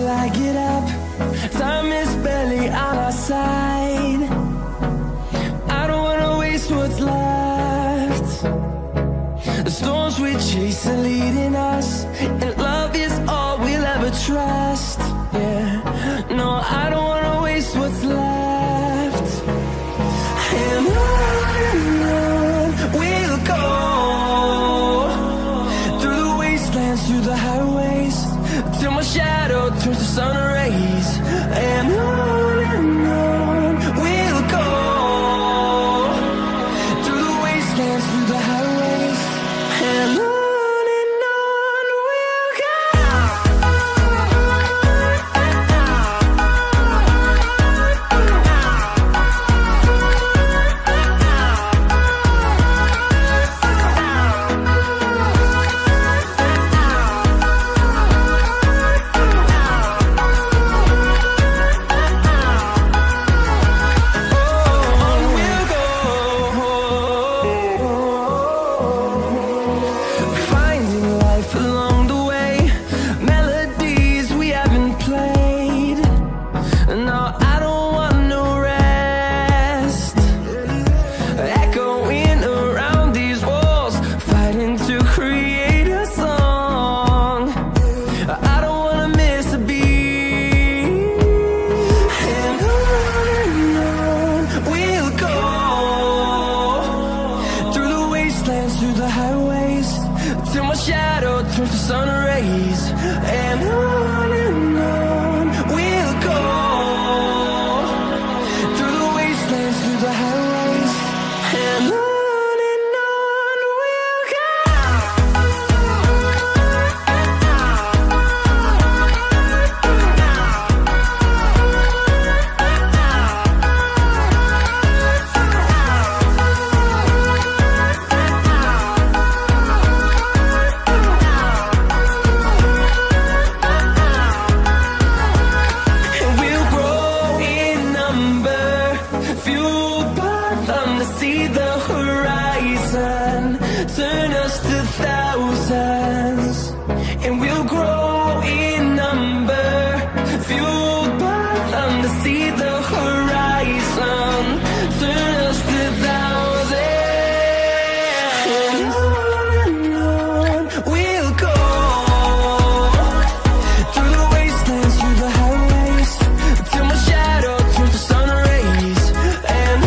till I get up. Time is barely on our side. I don't wanna waste what's left. The storms we chase are leading us, and love is all we'll ever trust. Yeah, no, I don't wanna waste what's left. And on we'll go, through the wastelands, through the highways, till my shadow turns to sun rays. And on we'll go, through the wastelands, through the highways, and on we'll go. Through the highways, till my shadow turns to sun rays. And on we'll go, through the wastelands, through the highways, and on we'll go. See the horizon turn us to thousands, and we'll grow in number, fueled by them to see the horizon turn us to thousands. And on we'll go, through the wastelands, through the highways, till my shadow turns to sun rays. And